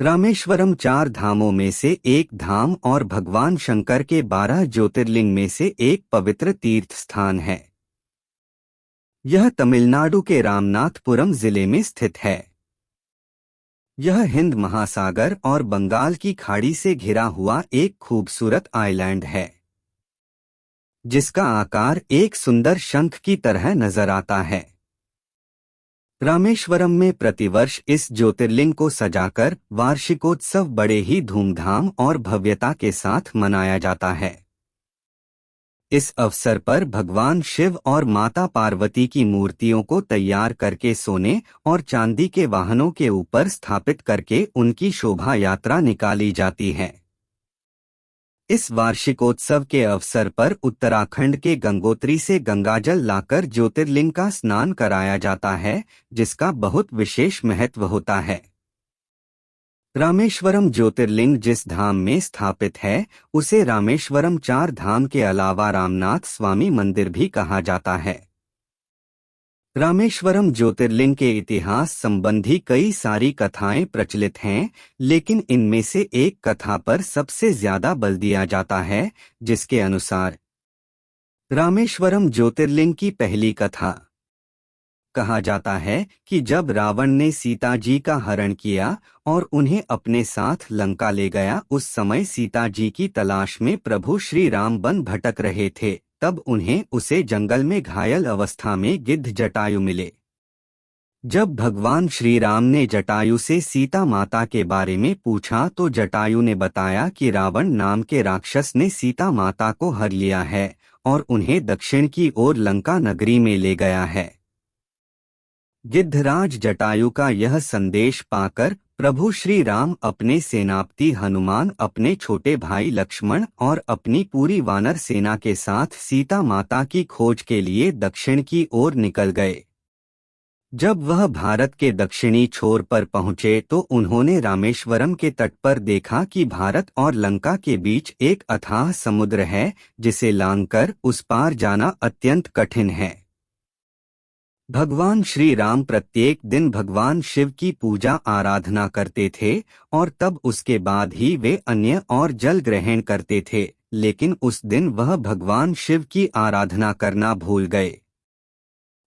रामेश्वरम 4 धामों में से एक धाम और भगवान शंकर के 12 ज्योतिर्लिंग में से एक पवित्र तीर्थ स्थान है। यह तमिलनाडु के रामनाथपुरम जिले में स्थित है। यह हिंद महासागर और बंगाल की खाड़ी से घिरा हुआ एक खूबसूरत आइलैंड है, जिसका आकार एक सुंदर शंख की तरह नजर आता है। रामेश्वरम में प्रतिवर्ष इस ज्योतिर्लिंग को सजाकर वार्षिकोत्सव बड़े ही धूमधाम और भव्यता के साथ मनाया जाता है। इस अवसर पर भगवान शिव और माता पार्वती की मूर्तियों को तैयार करके सोने और चांदी के वाहनों के ऊपर स्थापित करके उनकी शोभा यात्रा निकाली जाती है। इस वार्षिकोत्सव के अवसर पर उत्तराखंड के गंगोत्री से गंगाजल लाकर ज्योतिर्लिंग का स्नान कराया जाता है, जिसका बहुत विशेष महत्व होता है। रामेश्वरम ज्योतिर्लिंग जिस धाम में स्थापित है, उसे रामेश्वरम 4 धाम के अलावा रामनाथ स्वामी मंदिर भी कहा जाता है। रामेश्वरम ज्योतिर्लिंग के इतिहास संबंधी कई सारी कथाएं प्रचलित हैं, लेकिन इनमें से एक कथा पर सबसे ज्यादा बल दिया जाता है, जिसके अनुसार रामेश्वरम ज्योतिर्लिंग की पहली कथा कहा जाता है कि जब रावण ने सीता जी का हरण किया और उन्हें अपने साथ लंका ले गया, उस समय सीता जी की तलाश में प्रभु श्री राम वन भटक रहे थे। तब उन्हें उसे जंगल में घायल अवस्था में गिद्ध जटायु मिले। जब भगवान श्री राम ने जटायु से सीता माता के बारे में पूछा तो जटायु ने बताया कि रावण नाम के राक्षस ने सीता माता को हर लिया है और उन्हें दक्षिण की ओर लंका नगरी में ले गया है। गिद्धराज जटायु का यह संदेश पाकर प्रभु श्री राम अपने सेनापति हनुमान, अपने छोटे भाई लक्ष्मण और अपनी पूरी वानर सेना के साथ सीता माता की खोज के लिए दक्षिण की ओर निकल गए। जब वह भारत के दक्षिणी छोर पर पहुंचे तो उन्होंने रामेश्वरम के तट पर देखा कि भारत और लंका के बीच एक अथाह समुद्र है, जिसे लांघकर उस पार जाना अत्यंत कठिन है। भगवान श्री राम प्रत्येक दिन भगवान शिव की पूजा आराधना करते थे और तब उसके बाद ही वे अन्य और जल ग्रहण करते थे, लेकिन उस दिन वह भगवान शिव की आराधना करना भूल गए।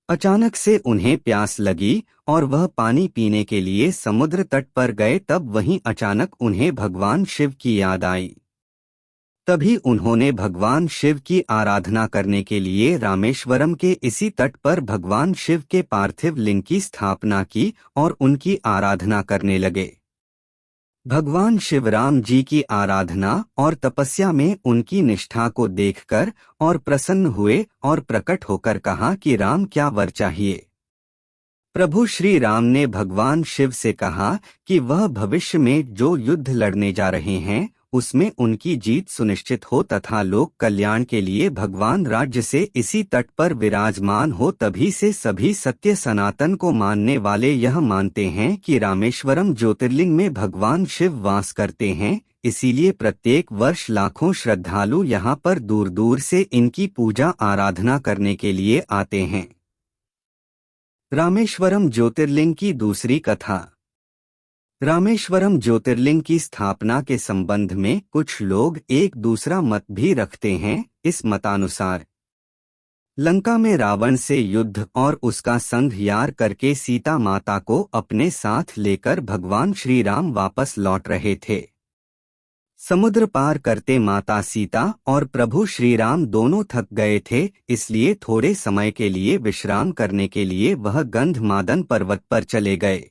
अचानक से उन्हें प्यास लगी और वह पानी पीने के लिए समुद्र तट पर गए। तब वहीं अचानक उन्हें भगवान शिव की याद आई। तभी उन्होंने भगवान शिव की आराधना करने के लिए रामेश्वरम के इसी तट पर भगवान शिव के पार्थिव लिंग की स्थापना की और उनकी आराधना करने लगे। भगवान शिवराम जी की आराधना और तपस्या में उनकी निष्ठा को देखकर और प्रसन्न हुए और प्रकट होकर कहा कि राम क्या वर चाहिए। प्रभु श्री राम ने भगवान शिव से कहा कि वह भविष्य में जो युद्ध लड़ने जा रहे हैं उसमें उनकी जीत सुनिश्चित हो तथा लोक कल्याण के लिए भगवान राज्य से इसी तट पर विराजमान हो। तभी से सभी सत्य सनातन को मानने वाले यह मानते हैं कि रामेश्वरम ज्योतिर्लिंग में भगवान शिव वास करते हैं, इसीलिए प्रत्येक वर्ष लाखों श्रद्धालु यहाँ पर दूर दूर से इनकी पूजा आराधना करने के लिए आते हैं। रामेश्वरम ज्योतिर्लिंग की दूसरी कथा। रामेश्वरम ज्योतिर्लिंग की स्थापना के संबंध में कुछ लोग एक दूसरा मत भी रखते हैं। इस मतानुसार लंका में रावण से युद्ध और उसका संग यार करके सीता माता को अपने साथ लेकर भगवान श्री राम वापस लौट रहे थे। समुद्र पार करते माता सीता और प्रभु श्री राम दोनों थक गए थे, इसलिए थोड़े समय के लिए विश्राम करने के लिए वह गंधमादन पर्वत पर चले गए।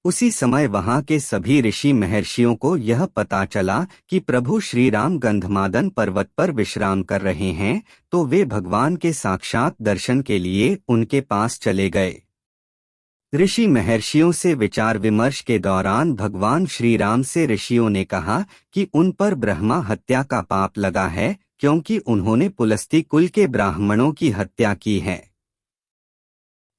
उसी समय वहां के सभी ऋषि महर्षियों को यह पता चला कि प्रभु श्री राम गंधमादन पर्वत पर विश्राम कर रहे हैं, तो वे भगवान के साक्षात दर्शन के लिए उनके पास चले गए। ऋषि महर्षियों से विचार विमर्श के दौरान भगवान श्री राम से ऋषियों ने कहा कि उन पर ब्रह्मा हत्या का पाप लगा है, क्योंकि उन्होंने पुलस्त्य कुल के ब्राह्मणों की हत्या की है।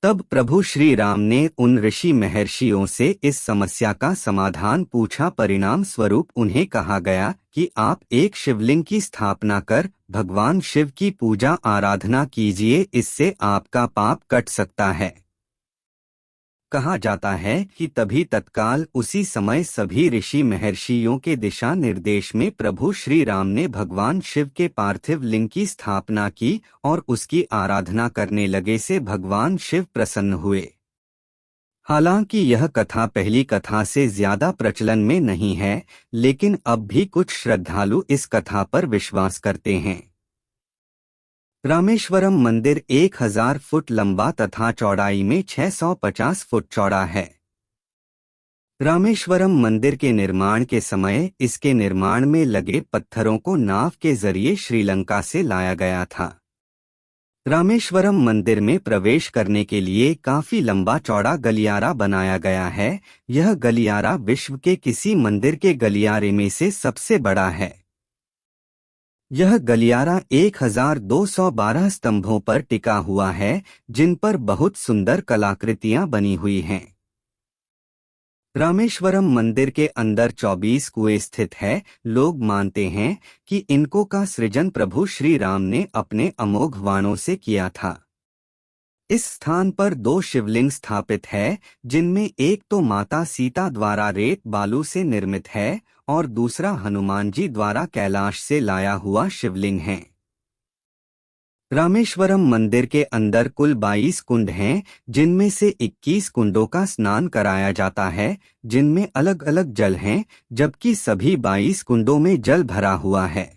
तब प्रभु श्री राम ने उन ऋषि महर्षियों से इस समस्या का समाधान पूछा। परिणाम स्वरूप उन्हें कहा गया कि आप एक शिवलिंग की स्थापना कर भगवान शिव की पूजा आराधना कीजिए, इससे आपका पाप कट सकता है। कहा जाता है कि तभी तत्काल उसी समय सभी ऋषि महर्षियों के दिशा निर्देश में प्रभु श्री राम ने भगवान शिव के पार्थिव लिंग की स्थापना की और उसकी आराधना करने लगे से भगवान शिव प्रसन्न हुए। हालांकि यह कथा पहली कथा से ज्यादा प्रचलन में नहीं है, लेकिन अब भी कुछ श्रद्धालु इस कथा पर विश्वास करते हैं। रामेश्वरम मंदिर 1000 फुट लंबा तथा चौड़ाई में 650 फुट चौड़ा है। रामेश्वरम मंदिर के निर्माण के समय इसके निर्माण में लगे पत्थरों को नाव के जरिए श्रीलंका से लाया गया था। रामेश्वरम मंदिर में प्रवेश करने के लिए काफी लंबा चौड़ा गलियारा बनाया गया है। यह गलियारा विश्व के किसी मंदिर के गलियारे में से सबसे बड़ा है। यह गलियारा 1212 स्तंभों पर टिका हुआ है, जिन पर बहुत सुंदर कलाकृतियां बनी हुई हैं। रामेश्वरम मंदिर के अंदर 24 कुएं स्थित है। लोग मानते हैं कि इनको का सृजन प्रभु श्री राम ने अपने अमोघ बाणों से किया था। इस स्थान पर 2 शिवलिंग स्थापित है, जिनमें एक तो माता सीता द्वारा रेत बालू से निर्मित है और दूसरा हनुमान जी द्वारा कैलाश से लाया हुआ शिवलिंग है। रामेश्वरम मंदिर के अंदर कुल 22 कुंड हैं, जिनमें से 21 कुंडों का स्नान कराया जाता है, जिनमें अलग अलग जल हैं, जबकि सभी 22 कुंडों में जल भरा हुआ है।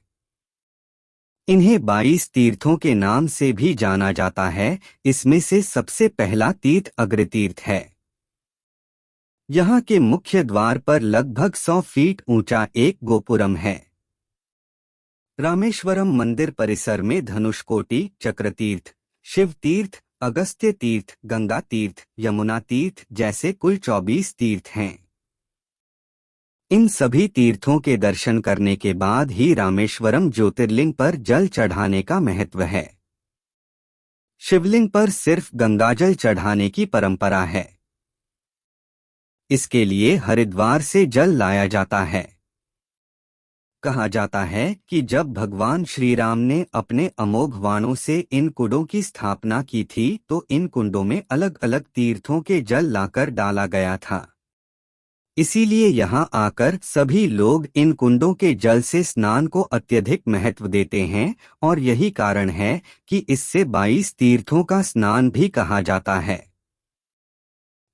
इन्हें 22 तीर्थों के नाम से भी जाना जाता है। इसमें से सबसे पहला तीर्थ अग्रतीर्थ है। यहाँ के मुख्य द्वार पर लगभग 100 फीट ऊंचा एक गोपुरम है। रामेश्वरम मंदिर परिसर में धनुषकोटि, चक्रतीर्थ, शिव तीर्थ, अगस्त्य तीर्थ, गंगा तीर्थ, यमुना तीर्थ जैसे कुल 24 तीर्थ हैं। इन सभी तीर्थों के दर्शन करने के बाद ही रामेश्वरम ज्योतिर्लिंग पर जल चढ़ाने का महत्व है। शिवलिंग पर सिर्फ गंगाजल चढ़ाने की परंपरा है। इसके लिए हरिद्वार से जल लाया जाता है। कहा जाता है कि जब भगवान श्री राम ने अपने अमोघ बाणों से इन कुंडों की स्थापना की थी तो इन कुंडों में अलग अलग तीर्थों के जल लाकर डाला गया था। इसीलिए यहाँ आकर सभी लोग इन कुंडों के जल से स्नान को अत्यधिक महत्व देते हैं और यही कारण है कि इससे 22 तीर्थों का स्नान भी कहा जाता है।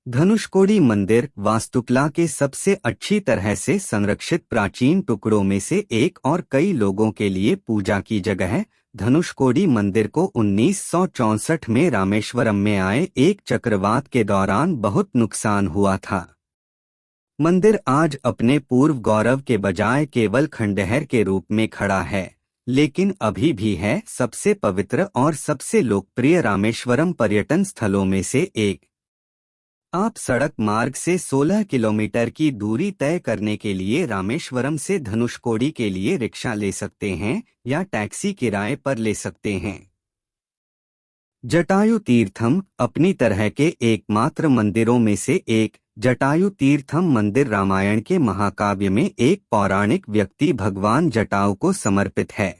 धनुषकोडी मंदिर वास्तुकला के सबसे अच्छी तरह से संरक्षित प्राचीन टुकड़ों में से एक और कई लोगों के लिए पूजा की जगह है। धनुषकोडी मंदिर को 1964 में रामेश्वरम में आए एक चक्रवात के दौरान बहुत नुकसान हुआ था। मंदिर आज अपने पूर्व गौरव के बजाय केवल खंडहर के रूप में खड़ा है, लेकिन अभी भी है सबसे पवित्र और सबसे लोकप्रिय रामेश्वरम पर्यटन स्थलों में से एक। आप सड़क मार्ग से 16 किलोमीटर की दूरी तय करने के लिए रामेश्वरम से धनुषकोडी के लिए रिक्शा ले सकते हैं या टैक्सी किराए पर ले सकते हैं। जटायु तीर्थम अपनी तरह के एकमात्र मंदिरों में से एक, जटायु तीर्थम मंदिर रामायण के महाकाव्य में एक पौराणिक व्यक्ति भगवान जटायु को समर्पित है।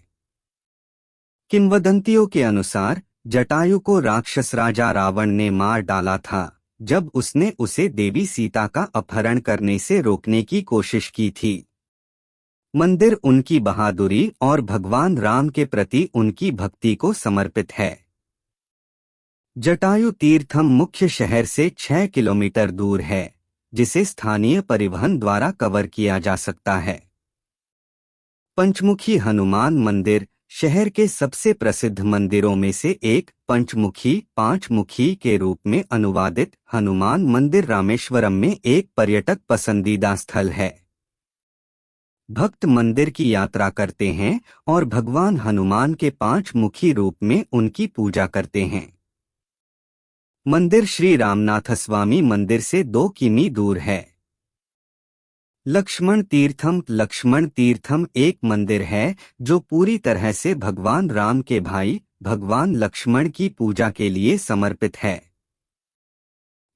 किंवदंतियों के अनुसार जटायु को राक्षस राजा रावण ने मार डाला था जब उसने उसे देवी सीता का अपहरण करने से रोकने की कोशिश की थी। मंदिर उनकी बहादुरी और भगवान राम के प्रति उनकी भक्ति को समर्पित है। जटायु तीर्थम मुख्य शहर से 6 किलोमीटर दूर है, जिसे स्थानीय परिवहन द्वारा कवर किया जा सकता है। पंचमुखी हनुमान मंदिर शहर के सबसे प्रसिद्ध मंदिरों में से एक, पंचमुखी पांचमुखी के रूप में अनुवादित हनुमान मंदिर रामेश्वरम में एक पर्यटक पसंदीदा स्थल है। भक्त मंदिर की यात्रा करते हैं और भगवान हनुमान के 5 मुखी रूप में उनकी पूजा करते हैं। मंदिर श्री रामनाथस्वामी मंदिर से 2 किमी दूर है। लक्ष्मण तीर्थम एक मंदिर है जो पूरी तरह से भगवान राम के भाई भगवान लक्ष्मण की पूजा के लिए समर्पित है।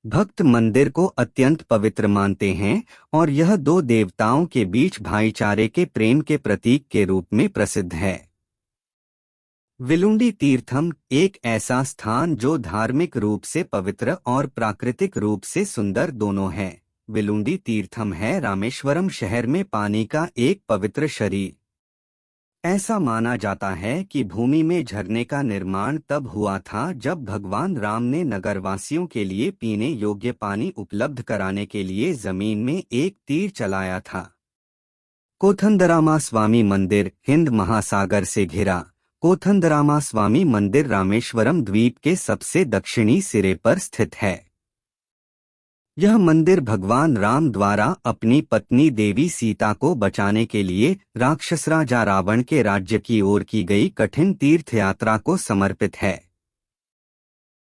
भक्त मंदिर को अत्यंत पवित्र मानते हैं और यह 2 देवताओं के बीच भाईचारे के प्रेम के प्रतीक के रूप में प्रसिद्ध है। विलुंडी तीर्थम एक ऐसा स्थान जो धार्मिक रूप से पवित्र और प्राकृतिक रूप से सुंदर दोनों है। विलुंडी तीर्थम है रामेश्वरम शहर में पानी का एक पवित्र शरीर। ऐसा माना जाता है कि भूमि में झरने का निर्माण तब हुआ था जब भगवान राम ने नगरवासियों के लिए पीने योग्य पानी उपलब्ध कराने के लिए जमीन में एक तीर चलाया था। कोथंदरामा स्वामी मंदिर हिंद महासागर से घिरा। कोथंदरामा स्वामी मंदिर रामेश्वरम द्वीप के सबसे दक्षिणी सिरे पर स्थित है। यह मंदिर भगवान राम द्वारा अपनी पत्नी देवी सीता को बचाने के लिए राक्षस राजा रावण के राज्य की ओर की गई कठिन तीर्थ यात्रा को समर्पित है।